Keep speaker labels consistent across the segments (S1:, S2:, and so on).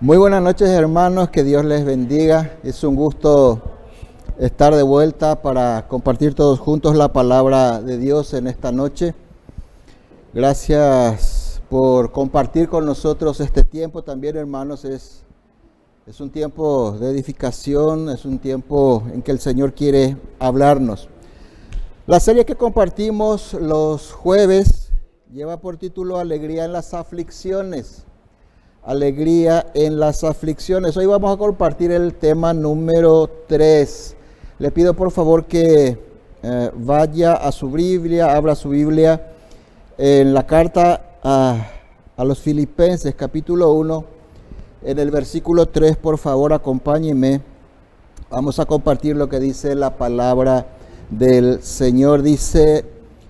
S1: Muy buenas noches, hermanos, que Dios les bendiga. Es un gusto estar de vuelta para compartir todos juntos la palabra de Dios en esta noche. Gracias por compartir con nosotros este tiempo también, hermanos. Es un tiempo de edificación, es un tiempo en que el Señor quiere hablarnos. La serie que compartimos los jueves lleva por título Alegría en las aflicciones. Alegría en las aflicciones. Hoy vamos a compartir el tema número 3. Le pido por favor que vaya a su Biblia, abra su Biblia en la carta a los Filipenses, capítulo 1, en el versículo 3, por favor, acompáñeme. Vamos a compartir lo que dice la palabra del Señor. Dice,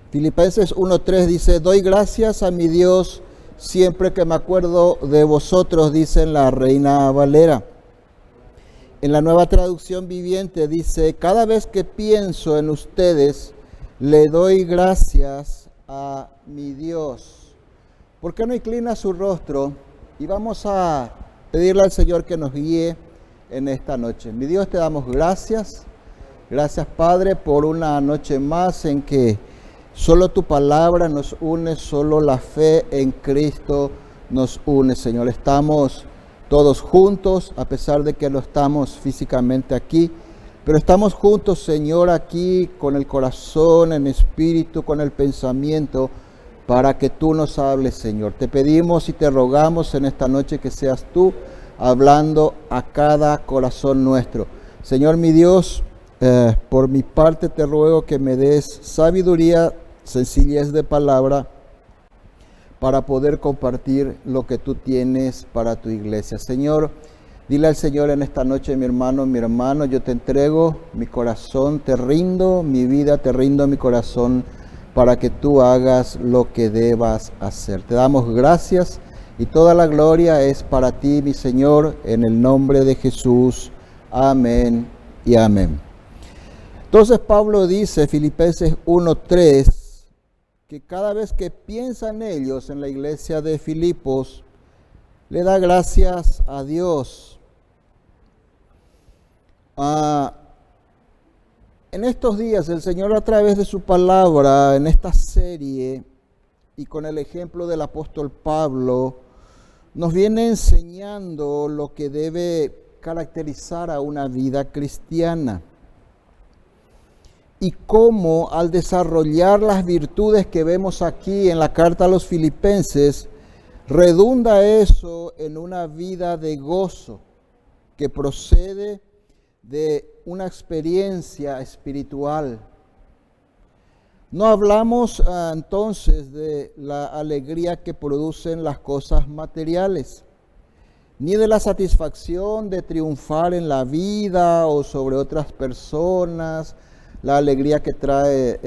S1: Filipenses 1:3 dice: doy gracias a mi Dios siempre que me acuerdo de vosotros, dice en la Reina Valera. En la Nueva Traducción Viviente dice: cada vez que pienso en ustedes, le doy gracias a mi Dios. ¿Por qué no inclina su rostro? Y vamos a pedirle al Señor que nos guíe en esta noche. Mi Dios, te damos gracias. Gracias, Padre, por una noche más en que solo tu palabra nos une, solo la fe en Cristo nos une, Señor. Estamos todos juntos, a pesar de que no estamos físicamente aquí, pero estamos juntos, Señor, aquí con el corazón, en espíritu, con el pensamiento, para que tú nos hables, Señor. Te pedimos y te rogamos en esta noche que seas tú hablando a cada corazón nuestro. Señor, mi Dios, por mi parte te ruego que me des sabiduría, sencillez de palabra para poder compartir lo que tú tienes para tu iglesia. Señor, dile al Señor en esta noche: mi hermano, yo te entrego mi corazón, te rindo mi vida, te rindo mi corazón para que tú hagas lo que debas hacer. Te damos gracias y toda la gloria es para ti, mi Señor, en el nombre de Jesús. Amén y amén. Entonces Pablo dice, Filipenses 1:3, que cada vez que piensa en ellos, en la iglesia de Filipos, le da gracias a Dios. En estos días el Señor, a través de su palabra, en esta serie, y con el ejemplo del apóstol Pablo, nos viene enseñando lo que debe caracterizar a una vida cristiana. Y cómo al desarrollar las virtudes que vemos aquí en la carta a los Filipenses, redunda eso en una vida de gozo que procede de una experiencia espiritual. No hablamos entonces de la alegría que producen las cosas materiales, ni de la satisfacción de triunfar en la vida o sobre otras personas, la alegría que trae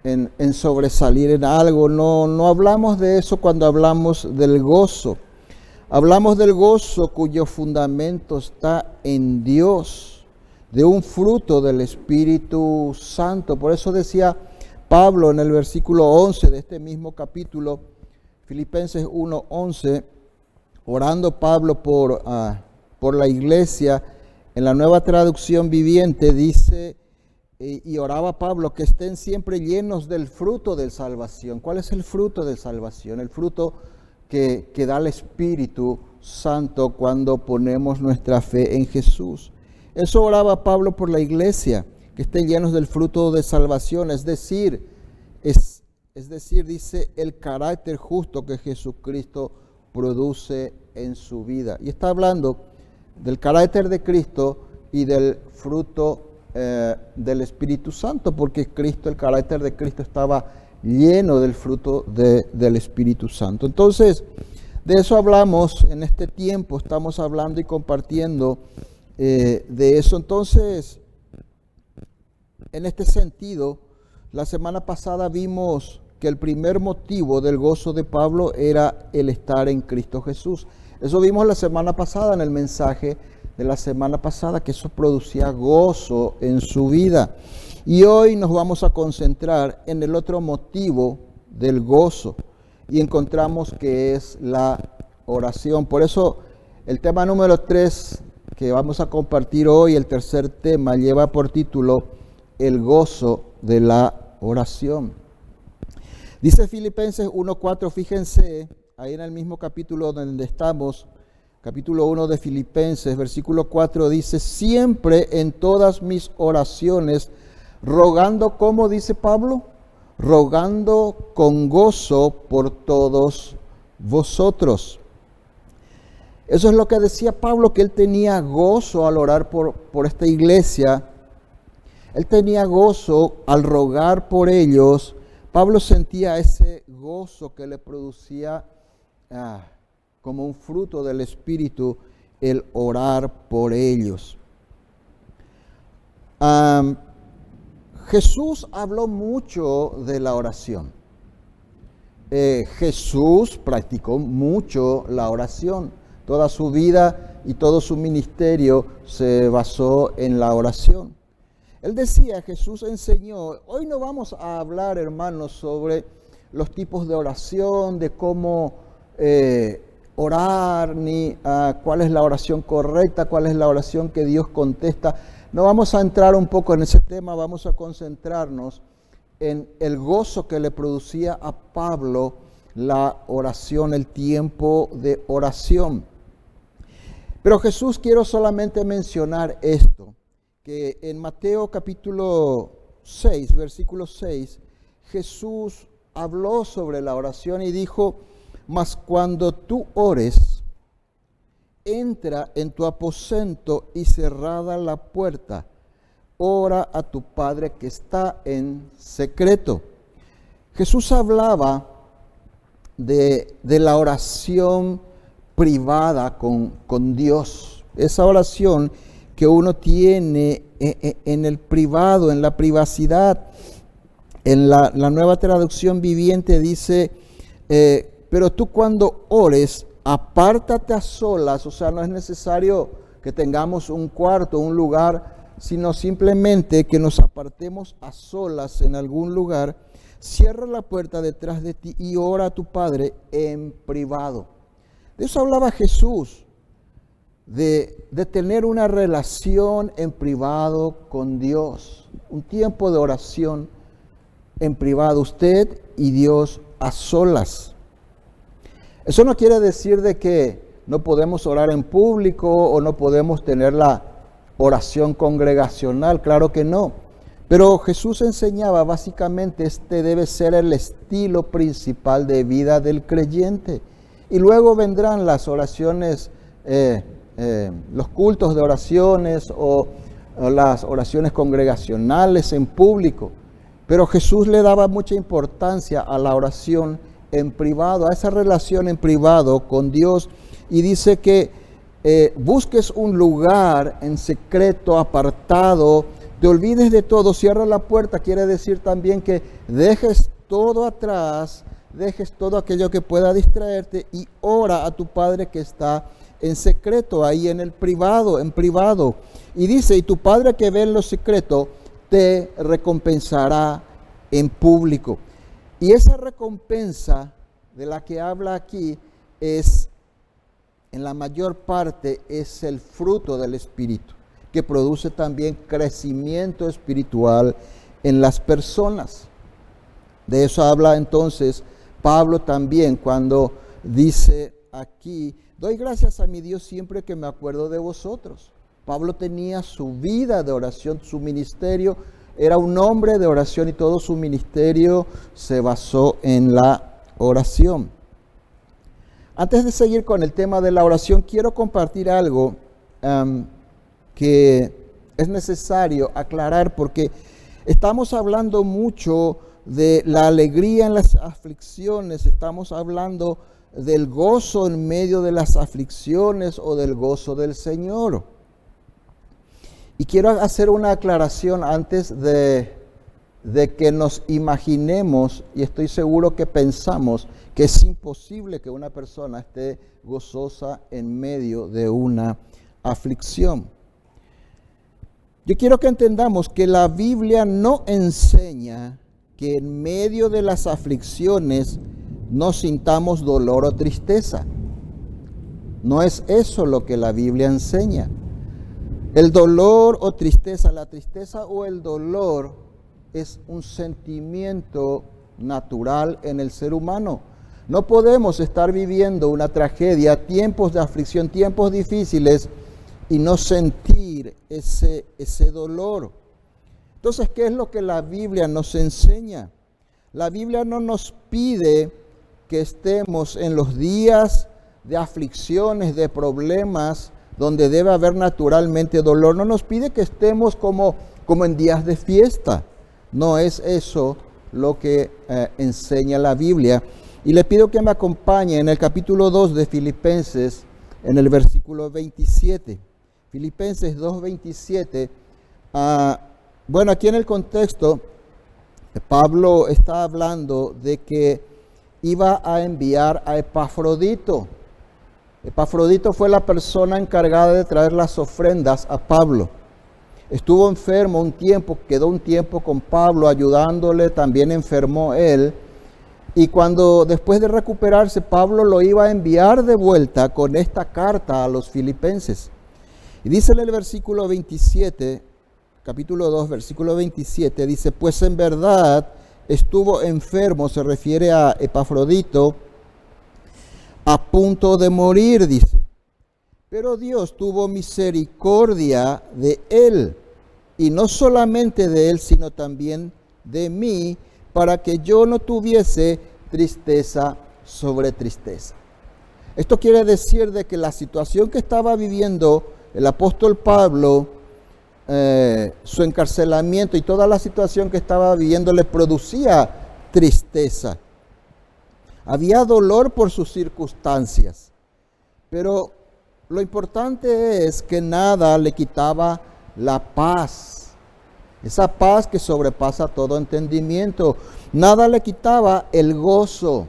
S1: en sobresalir en algo. No hablamos de eso cuando hablamos del gozo. Hablamos del gozo cuyo fundamento está en Dios, de un fruto del Espíritu Santo. Por eso decía Pablo en el versículo 11 de este mismo capítulo, Filipenses 1:11, orando Pablo por la iglesia, en la Nueva Traducción Viviente dice: y oraba Pablo que estén siempre llenos del fruto de salvación. ¿Cuál es el fruto de salvación? El fruto que da el Espíritu Santo cuando ponemos nuestra fe en Jesús. Eso oraba Pablo por la iglesia, que estén llenos del fruto de salvación, es decir, dice, el carácter justo que Jesucristo produce en su vida. Y está hablando del carácter de Cristo y del fruto del Espíritu Santo, porque Cristo, el carácter de Cristo estaba lleno del fruto del Espíritu Santo. Entonces, de eso hablamos en este tiempo, estamos hablando y compartiendo de eso. Entonces, en este sentido, la semana pasada vimos que el primer motivo del gozo de Pablo era el estar en Cristo Jesús. Eso vimos la semana pasada en el mensaje de la semana pasada, que eso producía gozo en su vida. Y hoy nos vamos a concentrar en el otro motivo del gozo y encontramos que es la oración. Por eso El tema número 3 que vamos a compartir hoy, el tercer tema, lleva por título El gozo de la oración. Dice Filipenses 1:4, fíjense, ahí en el mismo capítulo donde estamos, capítulo 1 de Filipenses, versículo 4, dice, siempre en todas mis oraciones, rogando, ¿cómo dice Pablo? Rogando con gozo por todos vosotros. Eso es lo que decía Pablo, que él tenía gozo al orar por esta iglesia. Él tenía gozo al rogar por ellos. Pablo sentía ese gozo que le producía como un fruto del Espíritu el orar por ellos. Jesús habló mucho de la oración. Jesús practicó mucho la oración. Toda su vida y todo su ministerio se basó en la oración. Él decía, Jesús enseñó, hoy no vamos a hablar, hermanos, sobre los tipos de oración, de cómo orar, ni cuál es la oración correcta, cuál es la oración que Dios contesta. No vamos a entrar un poco en ese tema, vamos a concentrarnos en el gozo que le producía a Pablo la oración, el tiempo de oración. Pero Jesús, quiero solamente mencionar esto, que en Mateo capítulo 6, versículo 6, Jesús habló sobre la oración y dijo, mas cuando tú ores, entra en tu aposento y cerrada la puerta, ora a tu Padre que está en secreto. Jesús hablaba de la oración privada con Dios, esa oración que uno tiene en el privado, en la privacidad. En la Nueva Traducción Viviente dice, pero tú cuando ores, apártate a solas, o sea, no es necesario que tengamos un cuarto, un lugar, sino simplemente que nos apartemos a solas en algún lugar, cierra la puerta detrás de ti y ora a tu Padre en privado. De eso hablaba Jesús, de tener una relación en privado con Dios, un tiempo de oración en privado, usted y Dios a solas. Eso no quiere decir de que no podemos orar en público o no podemos tener la oración congregacional, claro que no. Pero Jesús enseñaba básicamente este debe ser el estilo principal de vida del creyente. Y luego vendrán las oraciones, los cultos de oraciones o las oraciones congregacionales en público. Pero Jesús le daba mucha importancia a la oración en privado, a esa relación en privado con Dios. Y dice que busques un lugar en secreto, apartado, te olvides de todo, cierra la puerta. Quiere decir también que dejes todo atrás, dejes todo aquello que pueda distraerte y ora a tu Padre que está en secreto, ahí en el privado, en privado. Y dice, y tu Padre que ve en lo secreto, te recompensará en público. Y esa recompensa de la que habla aquí es, en la mayor parte, es el fruto del Espíritu, que produce también crecimiento espiritual en las personas. De eso habla entonces Pablo también cuando dice aquí, doy gracias a mi Dios siempre que me acuerdo de vosotros. Pablo tenía su vida de oración, su ministerio, era un hombre de oración y todo su ministerio se basó en la oración. Antes de seguir con el tema de la oración, quiero compartir algo que es necesario aclarar porque estamos hablando mucho de la alegría en las aflicciones, estamos hablando del gozo en medio de las aflicciones o del gozo del Señor. Y quiero hacer una aclaración antes de que nos imaginemos, y estoy seguro que pensamos, que es imposible que una persona esté gozosa en medio de una aflicción. Yo quiero que entendamos que la Biblia no enseña que en medio de las aflicciones no sintamos dolor o tristeza. No es eso lo que la Biblia enseña. El dolor o tristeza, la tristeza o el dolor es un sentimiento natural en el ser humano. No podemos estar viviendo una tragedia, tiempos de aflicción, tiempos difíciles y no sentir ese dolor. Entonces, ¿qué es lo que la Biblia nos enseña? La Biblia no nos pide que estemos en los días de aflicciones, de problemas, donde debe haber naturalmente dolor. No nos pide que estemos como en días de fiesta. No es eso lo que enseña la Biblia. Y le pido que me acompañe en el capítulo 2 de Filipenses, en el versículo 27. Filipenses 2:27. Bueno, aquí en el contexto, Pablo está hablando de que iba a enviar a Epafrodito. Epafrodito fue la persona encargada de traer las ofrendas a Pablo. Estuvo enfermo un tiempo, quedó un tiempo con Pablo ayudándole, también enfermó él. Y cuando después de recuperarse, Pablo lo iba a enviar de vuelta con esta carta a los filipenses. Y dice en el versículo 27, capítulo 2, versículo 27, dice, pues en verdad estuvo enfermo, se refiere a Epafrodito, a punto de morir, dice. Pero Dios tuvo misericordia de él, y no solamente de él, sino también de mí, para que yo no tuviese tristeza sobre tristeza. Esto quiere decir de que la situación que estaba viviendo el apóstol Pablo, su encarcelamiento y toda la situación que estaba viviendo le producía tristeza. Había dolor por sus circunstancias, pero lo importante es que nada le quitaba la paz, esa paz que sobrepasa todo entendimiento. Nada le quitaba el gozo,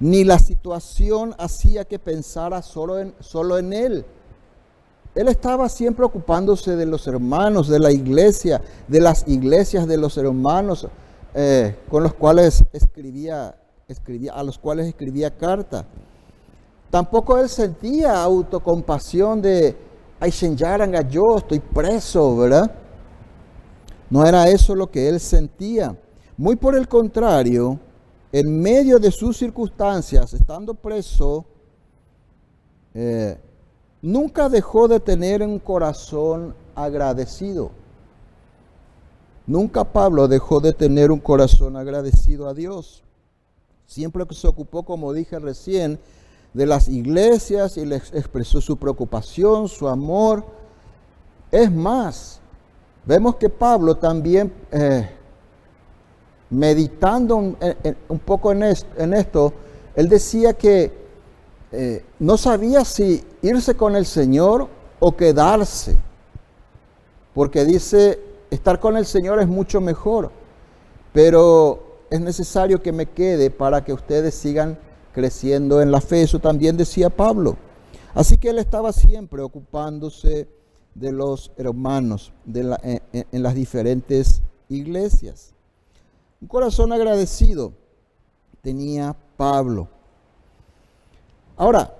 S1: ni la situación hacía que pensara solo en él. Él estaba siempre ocupándose de los hermanos, de la iglesia, de las iglesias de los hermanos con los cuales a los cuales escribía carta. Tampoco él sentía autocompasión de, ay, Shenyaranga, yo estoy preso, ¿verdad? No era eso lo que él sentía. Muy por el contrario, en medio de sus circunstancias, estando preso, nunca dejó de tener un corazón agradecido. Nunca Pablo dejó de tener un corazón agradecido a Dios. Siempre que se ocupó, como dije recién, de las iglesias y les expresó su preocupación, su amor. Es más, vemos que Pablo también, meditando un poco en esto, él decía que no sabía si irse con el Señor o quedarse, porque dice, estar con el Señor es mucho mejor, pero es necesario que me quede para que ustedes sigan creciendo en la fe. Eso también decía Pablo. Así que él estaba siempre ocupándose de los hermanos en las diferentes iglesias. Un corazón agradecido tenía Pablo. Ahora,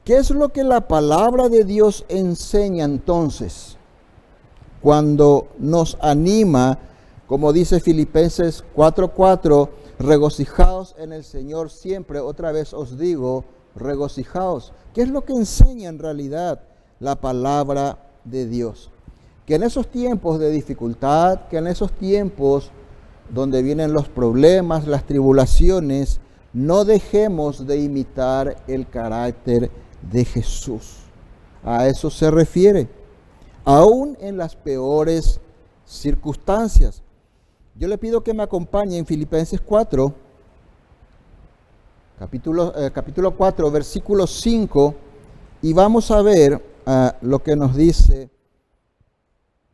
S1: ¿qué es lo que la palabra de Dios enseña entonces? Cuando nos anima, como dice Filipenses 4:4, regocijaos en el Señor siempre. Otra vez os digo, regocijaos. ¿Qué es lo que enseña en realidad la palabra de Dios? Que en esos tiempos de dificultad, que en esos tiempos donde vienen los problemas, las tribulaciones, no dejemos de imitar el carácter de Jesús. A eso se refiere, aún en las peores circunstancias. Yo le pido que me acompañe en Filipenses 4, capítulo 4, versículo 5, y vamos a ver lo que nos dice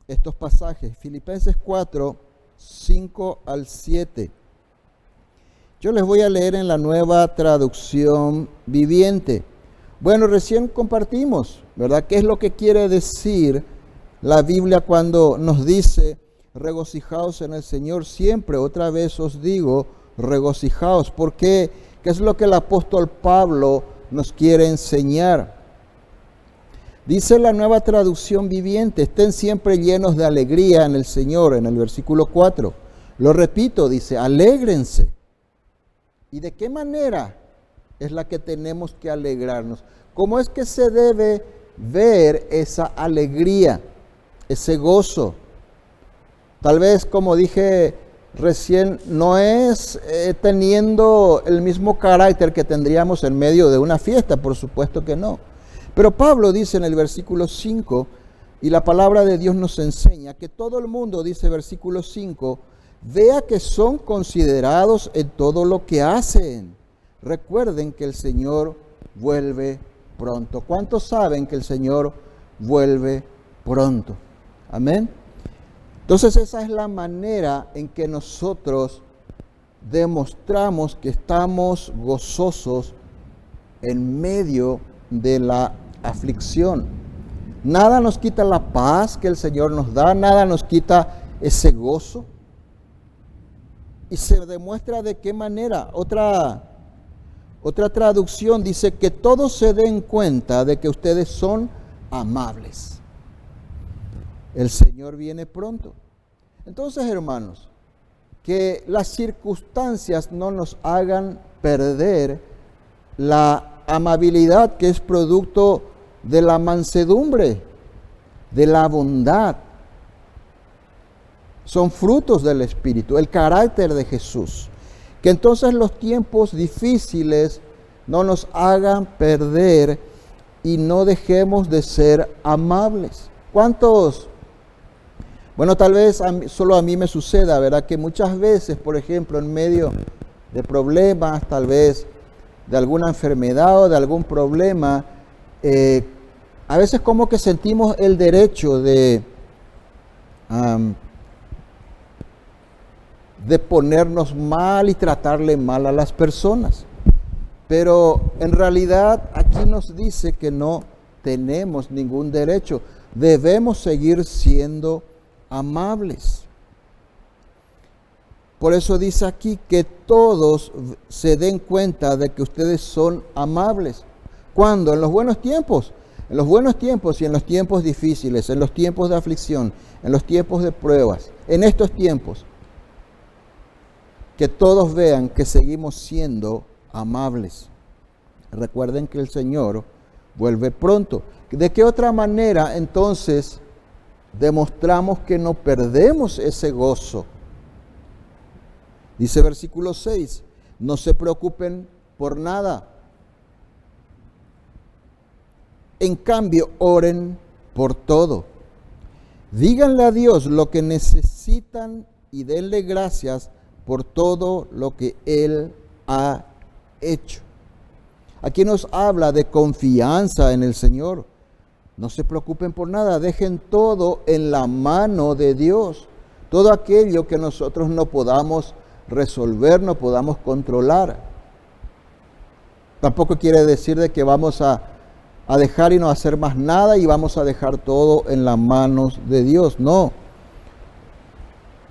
S1: estos pasajes. Filipenses 4, 5 al 7. Yo les voy a leer en la Nueva Traducción Viviente. Bueno, recién compartimos, ¿verdad? ¿Qué es lo que quiere decir la Biblia cuando nos dice regocijaos en el Señor siempre? Otra vez os digo, regocijaos. ¿Por qué? ¿Qué es lo que el apóstol Pablo nos quiere enseñar. Dice la Nueva Traducción Viviente: estén siempre llenos de alegría en el Señor, en el versículo 4. Lo repito, dice, alégrense. ¿Y de qué manera es la que tenemos que alegrarnos? ¿Cómo es que se debe ver esa alegría, ese gozo? Tal vez, como dije recién, no es teniendo el mismo carácter que tendríamos en medio de una fiesta, por supuesto que no. Pero Pablo dice en el versículo 5, y la palabra de Dios nos enseña que todo el mundo, dice versículo 5, vea que son considerados en todo lo que hacen. Recuerden que el Señor vuelve pronto. ¿Cuántos saben que el Señor vuelve pronto? Amén. Entonces esa es la manera en que nosotros demostramos que estamos gozosos en medio de la aflicción. Nada nos quita la paz que el Señor nos da, nada nos quita ese gozo. Y se demuestra de qué manera. Otra traducción dice que todos se den cuenta de que ustedes son amables. El Señor viene pronto. Entonces, hermanos, que las circunstancias no nos hagan perder la amabilidad que es producto de la mansedumbre, de la bondad. Son frutos del Espíritu, el carácter de Jesús. Que entonces los tiempos difíciles no nos hagan perder y no dejemos de ser amables. ¿Cuántos? Bueno, tal vez solo a mí me suceda, ¿verdad? Que muchas veces, por ejemplo, en medio de problemas, tal vez de alguna enfermedad o de algún problema, a veces como que sentimos el derecho de ponernos mal y tratarle mal a las personas. Pero en realidad aquí nos dice que no tenemos ningún derecho. Debemos seguir siendo amables. Por eso dice aquí que todos se den cuenta de que ustedes son amables. ¿Cuándo? En los buenos tiempos. En los buenos tiempos y en los tiempos difíciles, en los tiempos de aflicción, en los tiempos de pruebas, en estos tiempos. Que todos vean que seguimos siendo amables. Recuerden que el Señor vuelve pronto. ¿De qué otra manera entonces demostramos que no perdemos ese gozo? Dice versículo 6, no se preocupen por nada. En cambio, oren por todo. Díganle a Dios lo que necesitan y denle gracias por todo lo que Él ha hecho. Aquí nos habla de confianza en el Señor. No se preocupen por nada, dejen todo en la mano de Dios. Todo aquello que nosotros no podamos resolver, no podamos controlar. Tampoco quiere decir de que vamos a dejar y no hacer más nada y vamos a dejar todo en las manos de Dios. No.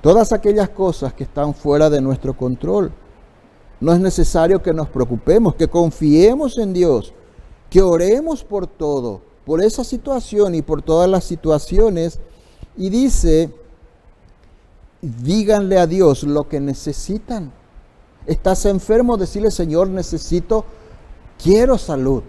S1: Todas aquellas cosas que están fuera de nuestro control. No es necesario que nos preocupemos, que confiemos en Dios, que oremos por todo, por esa situación y por todas las situaciones. Y dice, díganle a Dios lo que necesitan. Estás enfermo, decirle, Señor, quiero salud.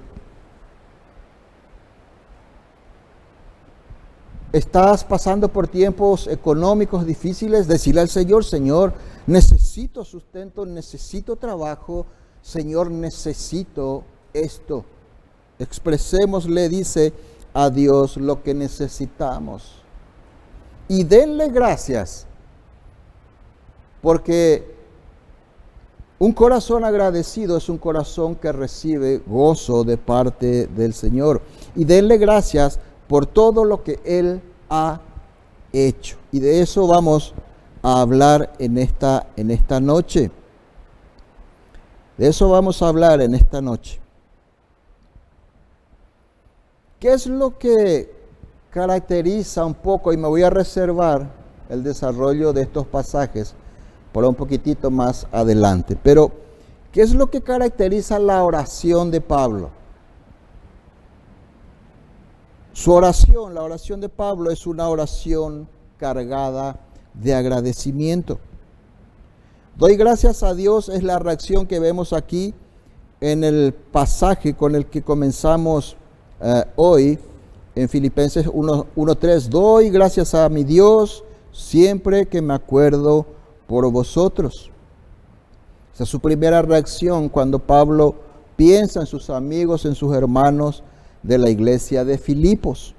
S1: Estás pasando por tiempos económicos difíciles, decirle al Señor, Señor, necesito sustento, necesito trabajo, Señor, necesito esto. Expresémosle, dice, a Dios lo que necesitamos. Y denle gracias, porque un corazón agradecido es un corazón que recibe gozo de parte del Señor. Y denle gracias por todo lo que Él ha hecho. Y de eso vamos a hablar en esta noche. De eso vamos a hablar en esta noche. ¿Qué es lo que caracteriza un poco? Y me voy a reservar el desarrollo de estos pasajes por un poquitito más adelante. Pero, ¿qué es lo que caracteriza la oración de Pablo? Su oración, la oración de Pablo, es una oración cargada de agradecimiento. Doy gracias a Dios es la reacción que vemos aquí en el pasaje con el que comenzamos hoy, en Filipenses 1:3. Doy gracias a mi Dios siempre que me acuerdo por vosotros. Esa es su primera reacción cuando Pablo piensa en sus amigos, en sus hermanos de la iglesia de Filipos.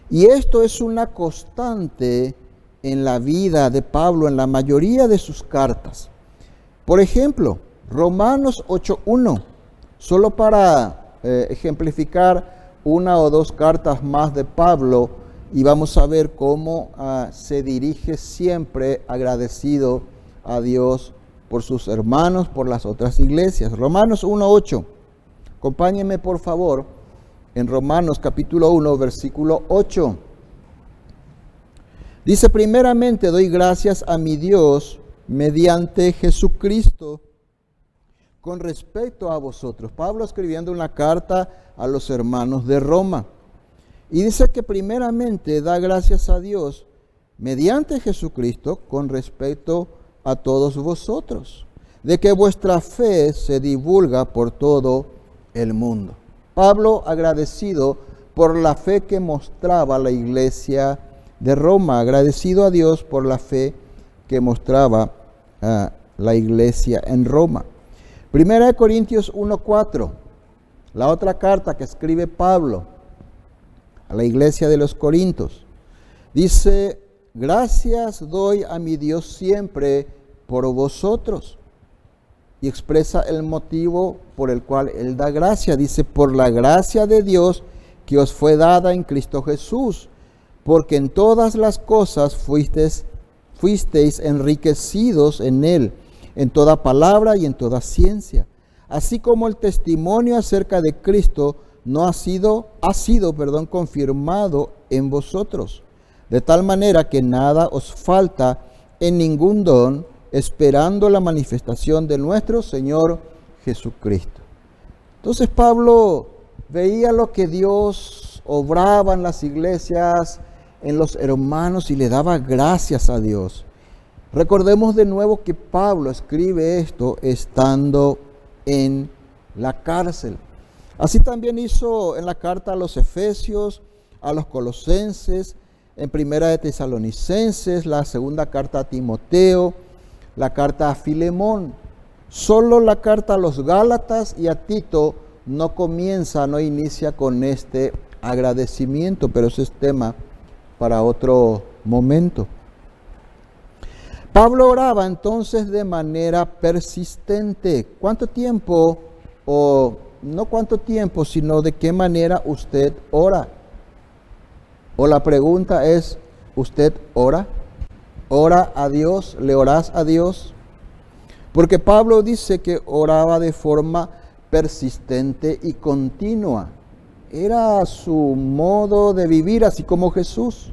S1: Y esto es una constante en la vida de Pablo, en la mayoría de sus cartas. Por ejemplo, Romanos 8:1, solo para ejemplificar una o dos cartas más de Pablo, y vamos a ver cómo se dirige siempre agradecido a Dios por sus hermanos, por las otras iglesias. Romanos 1:8. Acompáñenme por favor en Romanos capítulo 1, versículo 8. Dice: primeramente doy gracias a mi Dios mediante Jesucristo con respecto a vosotros. Pablo escribiendo una carta a los hermanos de Roma. Y dice que primeramente da gracias a Dios mediante Jesucristo con respecto a todos vosotros, de que vuestra fe se divulga por todo el mundo. Pablo agradecido por la fe que mostraba la iglesia de Roma, agradecido a Dios por la fe que mostraba la iglesia en Roma. Primera de Corintios 1:4, la otra carta que escribe Pablo a la iglesia de los Corintios, dice: gracias doy a mi Dios siempre por vosotros. Y expresa el motivo por el cual él da gracia. Dice: por la gracia de Dios que os fue dada en Cristo Jesús, porque en todas las cosas fuisteis enriquecidos en él, en toda palabra y en toda ciencia, así como el testimonio acerca de Cristo ha sido confirmado en vosotros, de tal manera que nada os falta en ningún don, esperando la manifestación de nuestro Señor Jesucristo. Entonces Pablo veía lo que Dios obraba en las iglesias, en los hermanos, y le daba gracias a Dios. Recordemos de nuevo que Pablo escribe esto estando en la cárcel. Así también hizo en la carta a los Efesios, a los Colosenses, en Primera de Tesalonicenses, la segunda carta a Timoteo, la carta a Filemón. Solo la carta a los Gálatas y a Tito no inicia con este agradecimiento, pero ese es tema para otro momento. Pablo oraba entonces de manera persistente. ¿Cuánto tiempo, o no cuánto tiempo, sino de qué manera usted ora? O la pregunta es: ¿usted ora? ¿Ora a Dios? ¿Le orás a Dios? Porque Pablo dice que oraba de forma persistente y continua. Era su modo de vivir, así como Jesús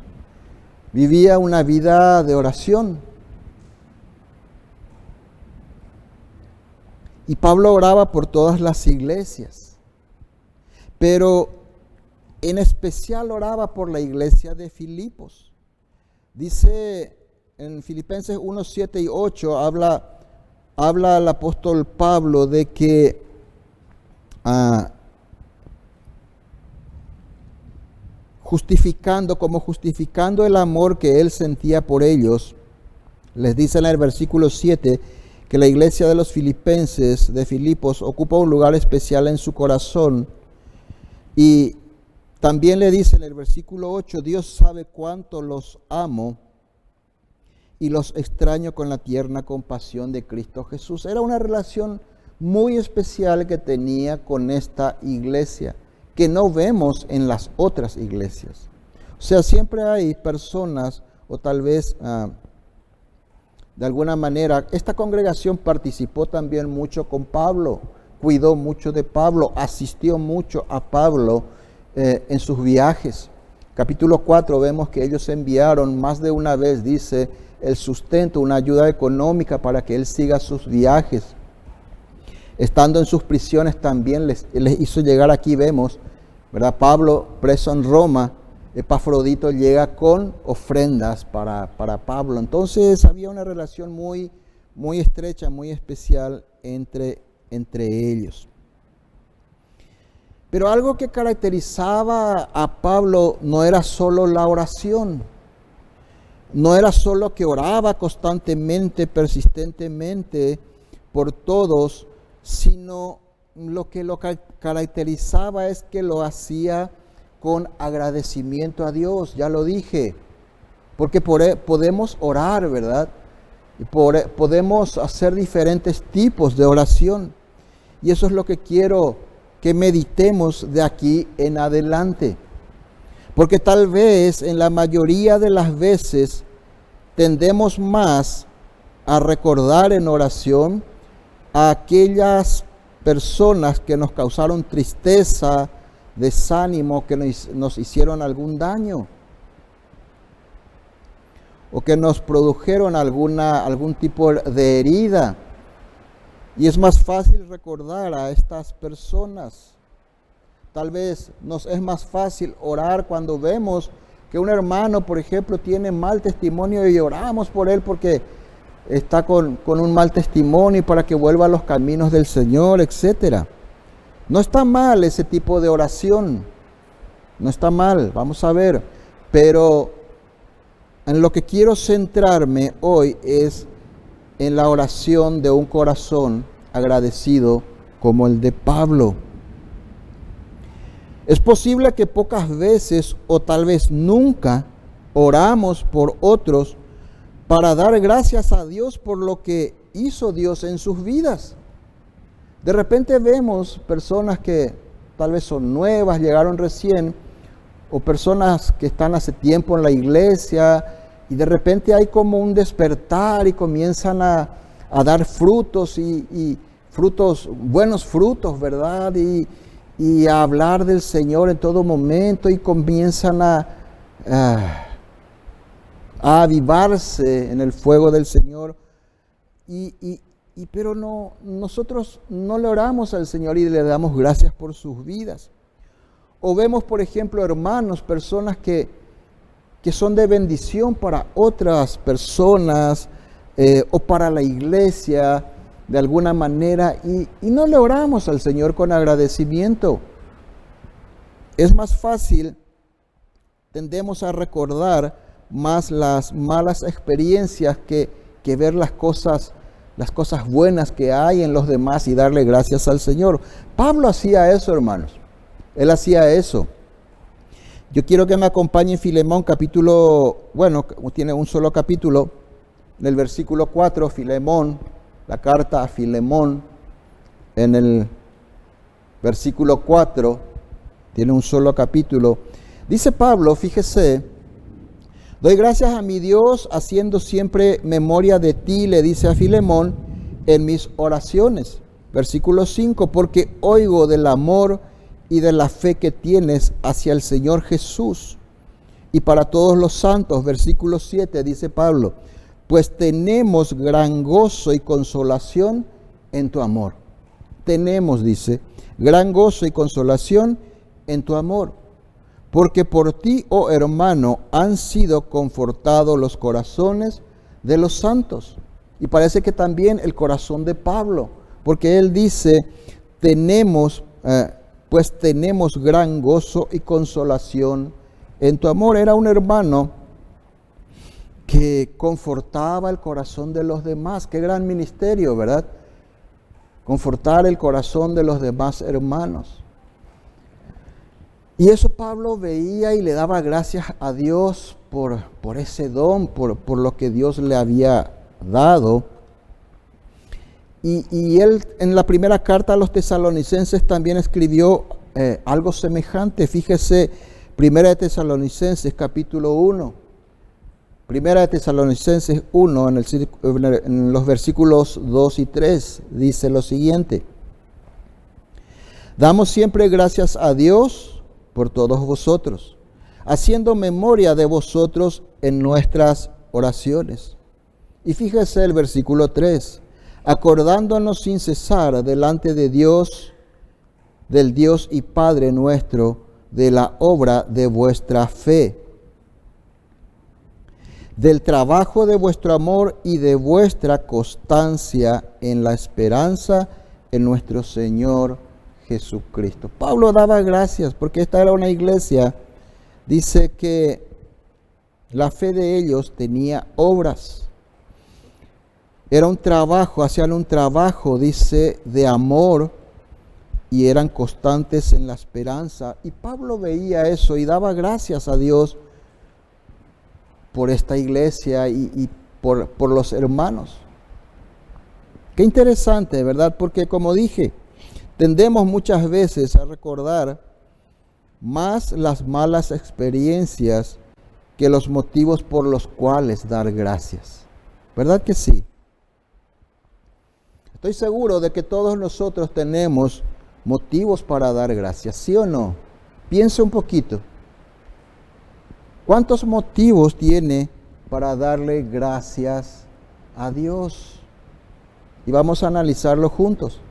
S1: vivía una vida de oración. Y Pablo oraba por todas las iglesias, pero en especial oraba por la iglesia de Filipos. Dice en Filipenses 1, 7 y 8, habla el apóstol Pablo de que justificando el amor que él sentía por ellos, les dice en el versículo 7 que la iglesia de los filipenses de Filipos ocupa un lugar especial en su corazón. Y también le dice en el versículo 8: Dios sabe cuánto los amo y los extraño con la tierna compasión de Cristo Jesús. Era una relación muy especial que tenía con esta iglesia, que no vemos en las otras iglesias. O sea, siempre hay personas, o tal vez de alguna manera, esta congregación participó también mucho con Pablo, cuidó mucho de Pablo, asistió mucho a Pablo en sus viajes. Capítulo 4 vemos que ellos enviaron más de una vez, dice, el sustento, una ayuda económica para que él siga sus viajes. Estando en sus prisiones también les hizo llegar, aquí vemos, ¿verdad? Pablo, preso en Roma, Epafrodito llega con ofrendas para Pablo. Entonces había una relación muy, muy estrecha, muy especial entre ellos. Pero algo que caracterizaba a Pablo no era solo la oración, no era solo que oraba constantemente, persistentemente por todos, sino lo que lo caracterizaba es que lo hacía con agradecimiento a Dios, ya lo dije, porque podemos orar, ¿verdad? Y podemos hacer diferentes tipos de oración, y eso es lo que quiero que meditemos de aquí en adelante. Porque tal vez en la mayoría de las veces tendemos más a recordar en oración a aquellas personas que nos causaron tristeza, desánimo, que nos hicieron algún daño o que nos produjeron algún tipo de herida. Y es más fácil recordar a estas personas. Tal vez nos es más fácil orar cuando vemos que un hermano, por ejemplo, tiene mal testimonio y oramos por él porque está con un mal testimonio y para que vuelva a los caminos del Señor, etc. No está mal ese tipo de oración, no está mal, vamos a ver, pero en lo que quiero centrarme hoy es en la oración de un corazón agradecido como el de Pablo. Es posible que pocas veces o tal vez nunca oramos por otros para dar gracias a Dios por lo que hizo Dios en sus vidas. De repente vemos personas que tal vez son nuevas, llegaron recién, o personas que están hace tiempo en la iglesia, y de repente hay como un despertar y comienzan a dar frutos y frutos, buenos frutos, ¿verdad? Y a hablar del Señor en todo momento y comienzan a avivarse en el fuego del Señor. Pero nosotros no le oramos al Señor y le damos gracias por sus vidas. O vemos, por ejemplo, hermanos, personas que son de bendición para otras personas o para la iglesia de alguna manera y no le oramos al Señor con agradecimiento. Es más fácil, tendemos a recordar más las malas experiencias que ver las cosas buenas que hay en los demás y darle gracias al Señor. Pablo hacía eso, hermanos. Él hacía eso. Yo quiero que me acompañe en Filemón tiene un solo capítulo, en el versículo 4, Filemón, la carta a Filemón, en el versículo 4, tiene un solo capítulo. Dice Pablo, fíjese, doy gracias a mi Dios haciendo siempre memoria de ti, le dice a Filemón, en mis oraciones. Versículo 5, porque oigo del amor y de la fe que tienes hacia el Señor Jesús y para todos los santos. Versículo 7 dice Pablo, pues tenemos gran gozo y consolación en tu amor. Tenemos, dice, gran gozo y consolación en tu amor, porque por ti, oh hermano, han sido confortados los corazones de los santos. Y parece que también el corazón de Pablo, porque él dice, tenemos gran gozo y consolación en tu amor. Era un hermano que confortaba el corazón de los demás. Qué gran ministerio, ¿verdad? Confortar el corazón de los demás hermanos. Y eso Pablo veía y le daba gracias a Dios por ese don, por lo que Dios le había dado. Y él en la primera carta a los tesalonicenses también escribió algo semejante. Fíjese, Primera de Tesalonicenses capítulo 1. Primera de Tesalonicenses 1, en los versículos 2 y 3, dice lo siguiente. Damos siempre gracias a Dios por todos vosotros, haciendo memoria de vosotros en nuestras oraciones. Y fíjese el versículo 3, acordándonos sin cesar delante de Dios, del Dios y Padre nuestro, de la obra de vuestra fe, del trabajo de vuestro amor y de vuestra constancia en la esperanza en nuestro Señor Jesucristo. Pablo daba gracias porque esta era una iglesia, dice que la fe de ellos tenía obras. Era un trabajo, hacían un trabajo, dice, de amor y eran constantes en la esperanza. Y Pablo veía eso y daba gracias a Dios por esta iglesia y por los hermanos. Qué interesante, ¿verdad? Porque como dije, tendemos muchas veces a recordar más las malas experiencias que los motivos por los cuales dar gracias. ¿Verdad que sí? Estoy seguro de que todos nosotros tenemos motivos para dar gracias, ¿sí o no? Piensa un poquito. ¿Cuántos motivos tiene para darle gracias a Dios? Y vamos a analizarlo juntos.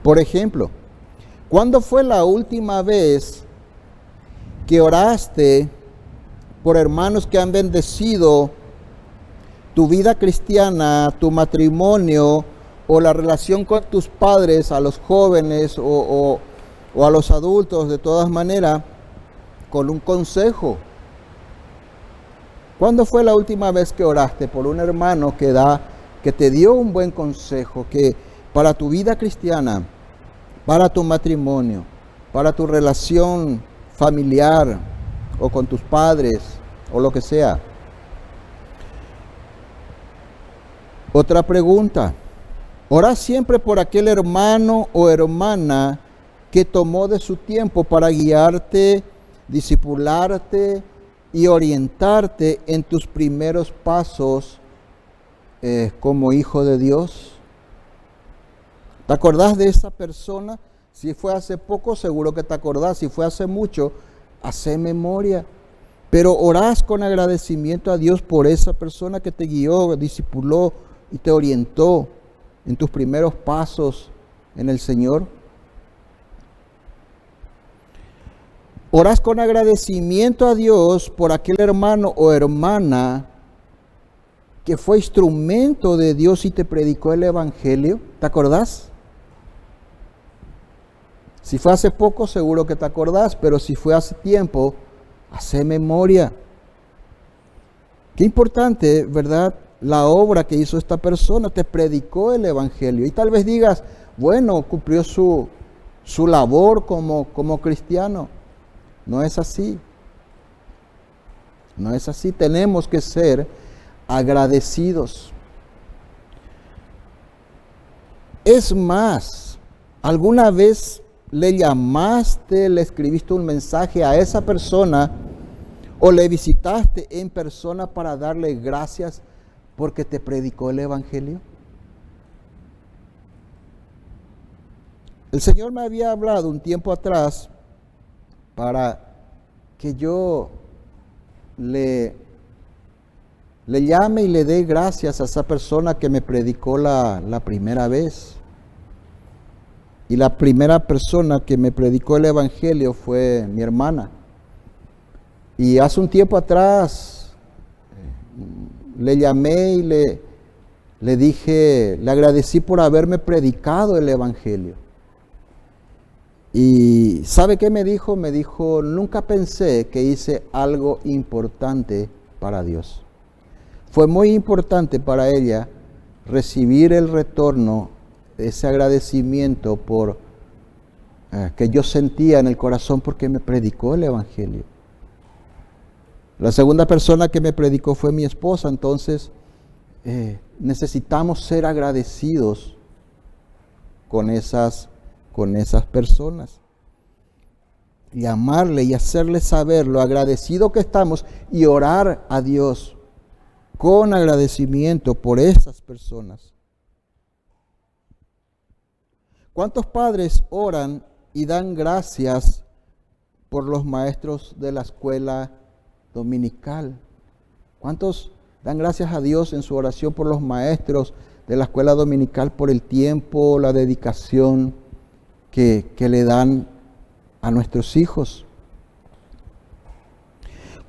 S1: Por ejemplo, ¿cuándo fue la última vez que oraste por hermanos que han bendecido tu vida cristiana, tu matrimonio o la relación con tus padres, a los jóvenes o a los adultos, de todas maneras, con un consejo? ¿Cuándo fue la última vez que oraste por un hermano que te dio un buen consejo, que para tu vida cristiana, para tu matrimonio, para tu relación familiar o con tus padres o lo que sea? Otra pregunta. Ora siempre por aquel hermano o hermana que tomó de su tiempo para guiarte, discipularte y orientarte en tus primeros pasos como hijo de Dios. ¿Te acordás de esa persona? Si fue hace poco, seguro que te acordás. Si fue hace mucho, hacé memoria. Pero orás con agradecimiento a Dios por esa persona que te guió, discipuló y te orientó en tus primeros pasos en el Señor. Orás con agradecimiento a Dios por aquel hermano o hermana que fue instrumento de Dios y te predicó el Evangelio. ¿Te acordás? Si fue hace poco, seguro que te acordás, pero si fue hace tiempo, hacé memoria. Qué importante, ¿verdad? La obra que hizo esta persona, te predicó el Evangelio. Y tal vez digas, bueno, cumplió su labor como cristiano. No es así. No es así. Tenemos que ser agradecidos. Es más, ¿alguna vez le llamaste, le escribiste un mensaje a esa persona o le visitaste en persona para darle gracias porque te predicó el Evangelio? El Señor me había hablado un tiempo atrás para que yo le llame y le dé gracias a esa persona que me predicó la primera vez. Y la primera persona que me predicó el Evangelio fue mi hermana. Y hace un tiempo atrás le llamé y le dije, le agradecí por haberme predicado el Evangelio. Y ¿sabe qué me dijo? Me dijo, nunca pensé que hice algo importante para Dios. Fue muy importante para ella recibir el retorno, ese agradecimiento por que yo sentía en el corazón porque me predicó el Evangelio. La segunda persona que me predicó fue mi esposa. Entonces necesitamos ser agradecidos con esas personas y amarle y hacerle saber lo agradecido que estamos y orar a Dios con agradecimiento por esas personas. ¿Cuántos padres oran y dan gracias por los maestros de la escuela dominical? ¿Cuántos dan gracias a Dios en su oración por los maestros de la escuela dominical por el tiempo, la dedicación que le dan a nuestros hijos.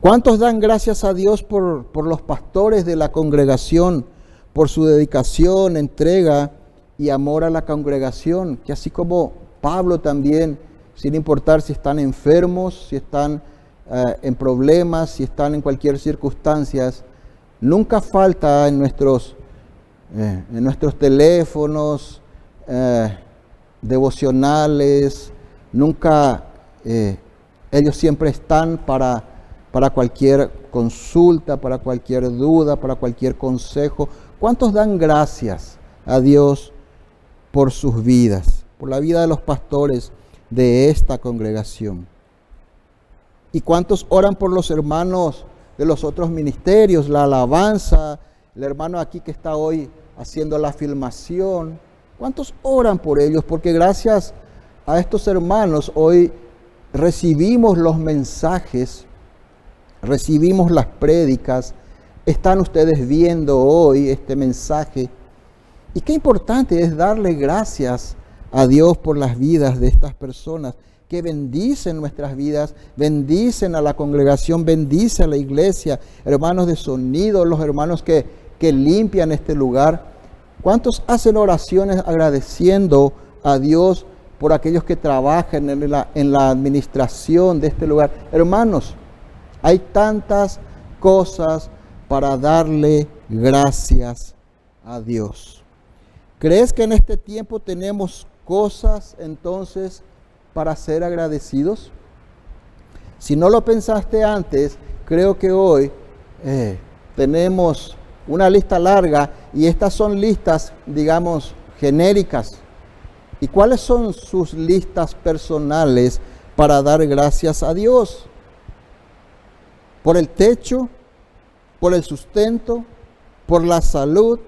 S1: ¿Cuántos dan gracias a Dios por los pastores de la congregación, por su dedicación, entrega y amor a la congregación? Que así como Pablo también, sin importar si están enfermos, si están en problemas, si están en cualquier circunstancia, nunca falta en nuestros teléfonos devocionales, nunca, ellos siempre están para cualquier consulta, para cualquier duda, para cualquier consejo. ¿Cuántos dan gracias a Dios por sus vidas, por la vida de los pastores de esta congregación? ¿Y cuántos oran por los hermanos de los otros ministerios, la alabanza, el hermano aquí que está hoy haciendo la filmación? ¿Cuántos oran por ellos? Porque gracias a estos hermanos hoy recibimos los mensajes, recibimos las prédicas, están ustedes viendo hoy este mensaje. Y qué importante es darle gracias a Dios por las vidas de estas personas que bendicen nuestras vidas, bendicen a la congregación, bendicen a la iglesia, hermanos de sonido, los hermanos que limpian este lugar. ¿Cuántos hacen oraciones agradeciendo a Dios por aquellos que trabajan en la administración de este lugar? Hermanos, hay tantas cosas para darle gracias a Dios. ¿Crees que en este tiempo tenemos cosas entonces para ser agradecidos? Si no lo pensaste antes, creo que hoy tenemos una lista larga y estas son listas, digamos, genéricas. ¿Y cuáles son sus listas personales para dar gracias a Dios? Por el techo, por el sustento, por la salud,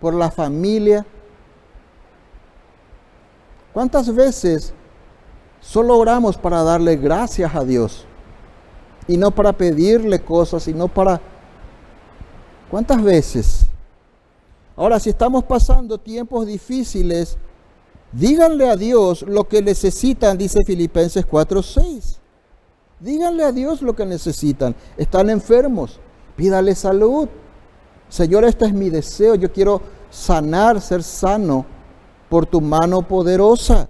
S1: por la familia. ¿Cuántas veces solo oramos para darle gracias a Dios y no para pedirle cosas, y no para... ¿Cuántas veces? Ahora, si estamos pasando tiempos difíciles, díganle a Dios lo que necesitan, dice Filipenses 4:6. Díganle a Dios lo que necesitan. Están enfermos, pídale salud. Señor, este es mi deseo, yo quiero sanar, ser sano por tu mano poderosa.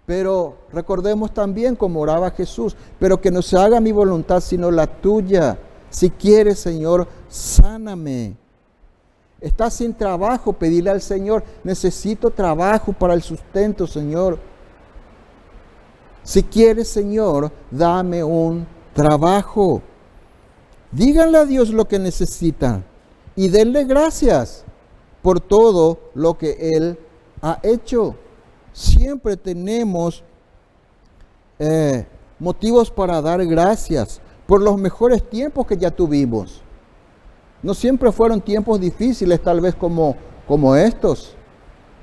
S1: Pero recordemos también como oraba Jesús, pero que no se haga mi voluntad sino la tuya. Si quieres, Señor, sáname. Estás sin trabajo, pedirle al Señor, necesito trabajo para el sustento, Señor. Si quieres, Señor, dame un trabajo. Díganle a Dios lo que necesitan y denle gracias por todo lo que Él ha hecho. Siempre tenemos motivos para dar gracias por los mejores tiempos que ya tuvimos. No siempre fueron tiempos difíciles, tal vez como estos.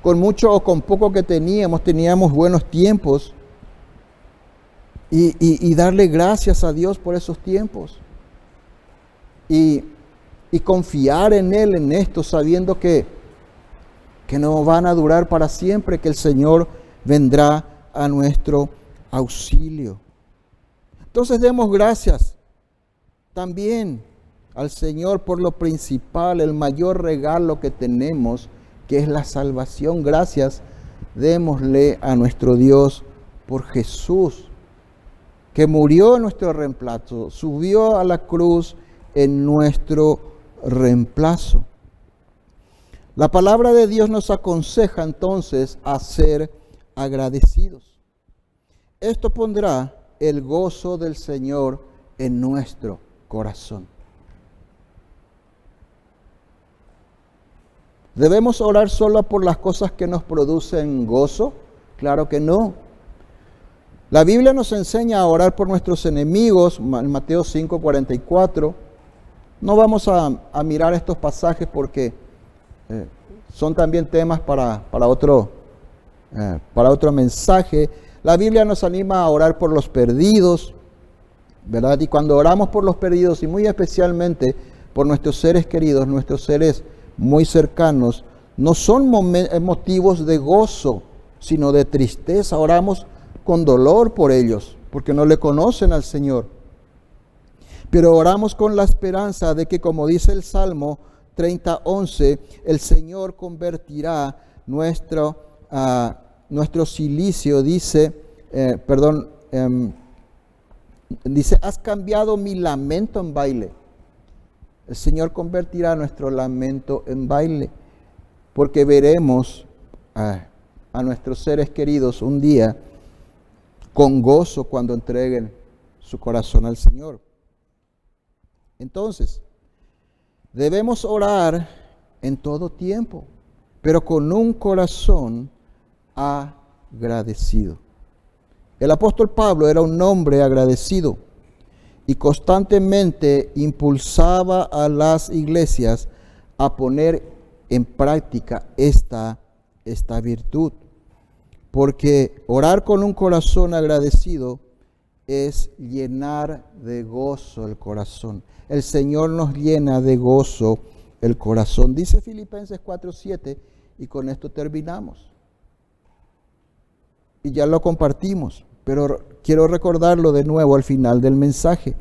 S1: Con mucho o con poco que teníamos buenos tiempos. Y darle gracias a Dios por esos tiempos. Y confiar en Él en esto, sabiendo que no van a durar para siempre, que el Señor vendrá a nuestro auxilio. Entonces demos gracias también al Señor por lo principal, el mayor regalo que tenemos, que es la salvación. Gracias, démosle a nuestro Dios por Jesús, que murió en nuestro reemplazo, subió a la cruz en nuestro reemplazo. La palabra de Dios nos aconseja entonces a ser agradecidos. Esto pondrá el gozo del Señor en nuestro corazón. ¿Debemos orar solo por las cosas que nos producen gozo? Claro que no. La Biblia nos enseña a orar por nuestros enemigos, en Mateo 5:44. No vamos a mirar estos pasajes porque son también temas para otro mensaje. La Biblia nos anima a orar por los perdidos, ¿verdad? Y cuando oramos por los perdidos, y muy especialmente por nuestros seres queridos, nuestros seres muy cercanos, no son motivos de gozo, sino de tristeza. Oramos con dolor por ellos, porque no le conocen al Señor. Pero oramos con la esperanza de que, como dice el Salmo 30:11, el Señor convertirá nuestro cilicio, dice, has cambiado mi lamento en baile. El Señor convertirá nuestro lamento en baile, porque veremos a nuestros seres queridos un día con gozo cuando entreguen su corazón al Señor. Entonces, debemos orar en todo tiempo, pero con un corazón agradecido. El apóstol Pablo era un hombre agradecido y constantemente impulsaba a las iglesias a poner en práctica esta virtud. Porque orar con un corazón agradecido es llenar de gozo el corazón. El Señor nos llena de gozo el corazón. Dice Filipenses 4:7, y con esto terminamos. Y ya lo compartimos, pero quiero recordarlo de nuevo al final del mensaje.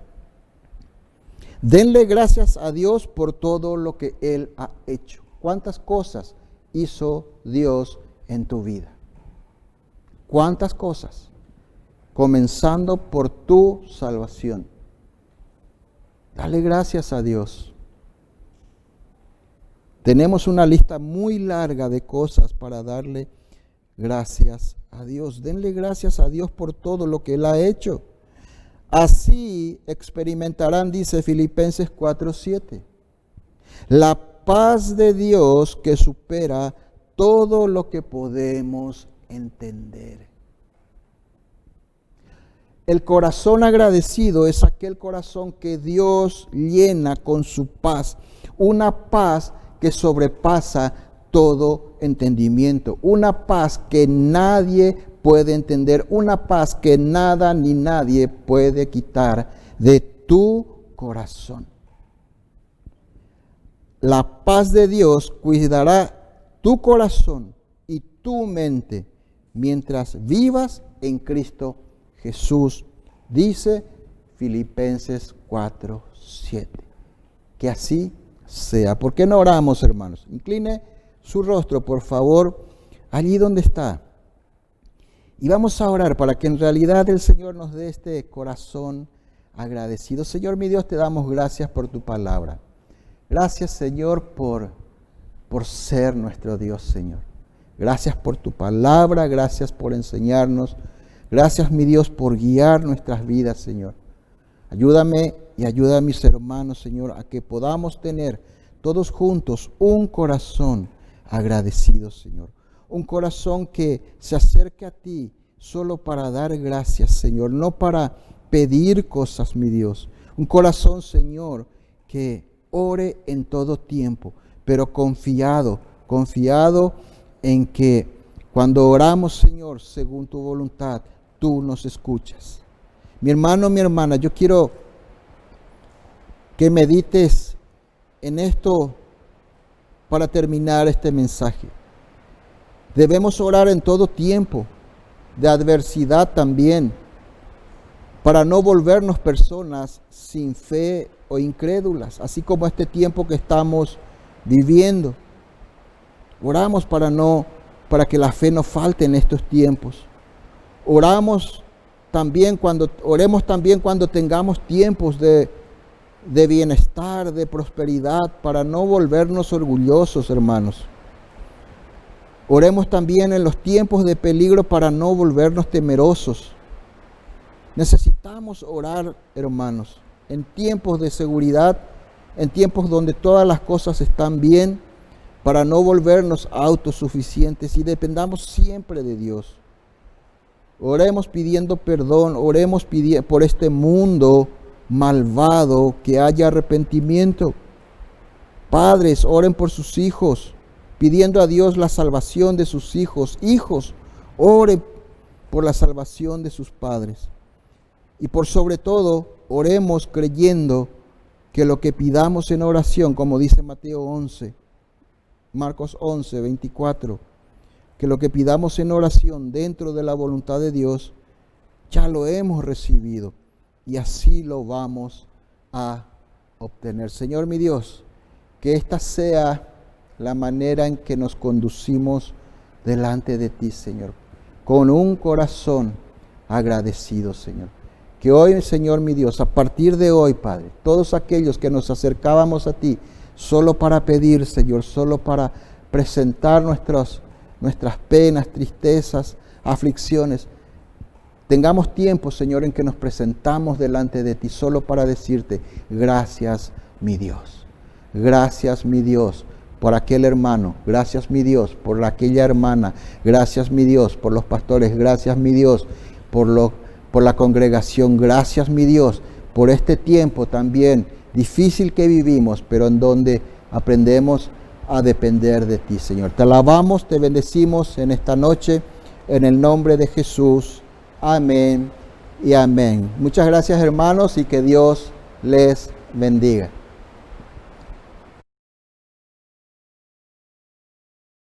S1: Denle gracias a Dios por todo lo que Él ha hecho. ¿Cuántas cosas hizo Dios en tu vida? ¿Cuántas cosas? Comenzando por tu salvación. Dale gracias a Dios. Tenemos una lista muy larga de cosas para darle gracias a Dios. Denle gracias a Dios por todo lo que Él ha hecho. Así experimentarán, dice Filipenses 4:7, la paz de Dios que supera todo lo que podemos entender. El corazón agradecido es aquel corazón que Dios llena con su paz, una paz que sobrepasa todo entendimiento, una paz que nadie puede entender, una paz que nada ni nadie puede quitar de tu corazón. La paz de Dios cuidará tu corazón y tu mente mientras vivas en Cristo Jesús, dice Filipenses 4:7. Que así sea. ¿Por qué no oramos, hermanos? Incline su rostro, por favor, allí donde está. Y vamos a orar para que en realidad el Señor nos dé este corazón agradecido. Señor mi Dios, te damos gracias por tu palabra. Gracias, Señor, por ser nuestro Dios, Señor. Gracias por tu palabra, gracias por enseñarnos. Gracias, mi Dios, por guiar nuestras vidas, Señor. Ayúdame y ayuda a mis hermanos, Señor, a que podamos tener todos juntos un corazón agradecido, Señor. Un corazón que se acerque a ti solo para dar gracias, Señor, no para pedir cosas, mi Dios. Un corazón, Señor, que ore en todo tiempo, pero confiado en que cuando oramos, Señor, según tu voluntad, tú nos escuchas. Mi hermano, mi hermana, yo quiero que medites en esto para terminar este mensaje. Debemos orar en todo tiempo, de adversidad también, para no volvernos personas sin fe o incrédulas, así como este tiempo que estamos viviendo. Oramos para que la fe no falte en estos tiempos. Oremos también cuando tengamos tiempos de bienestar, de prosperidad, para no volvernos orgullosos, hermanos. Oremos también en los tiempos de peligro para no volvernos temerosos. Necesitamos orar, hermanos, en tiempos de seguridad, en tiempos donde todas las cosas están bien, para no volvernos autosuficientes y dependamos siempre de Dios. Oremos pidiendo perdón, oremos por este mundo malvado, que haya arrepentimiento. Padres, oren por sus hijos, pidiendo a Dios la salvación de sus hijos. Hijos, oren por la salvación de sus padres. Y por sobre todo, oremos creyendo que lo que pidamos en oración, como dice Mateo 11, Marcos 11, 24, que lo que pidamos en oración dentro de la voluntad de Dios, ya lo hemos recibido y así lo vamos a obtener. Señor mi Dios, que esta sea la manera en que nos conducimos delante de ti, Señor, con un corazón agradecido, Señor. Que hoy, Señor mi Dios, a partir de hoy, Padre, todos aquellos que nos acercábamos a ti solo para pedir, Señor, solo para presentar nuestras penas, tristezas, aflicciones, tengamos tiempo, Señor, en que nos presentamos delante de ti solo para decirte, gracias, mi Dios. Gracias, mi Dios, por aquel hermano. Gracias, mi Dios, por aquella hermana. Gracias, mi Dios, por los pastores. Gracias, mi Dios, por la congregación. Gracias, mi Dios, por este tiempo también difícil que vivimos, pero en donde aprendemos a depender de ti, Señor. Te alabamos, te bendecimos en esta noche, en el nombre de Jesús. Amén y amén. Muchas gracias, hermanos, y que Dios les bendiga.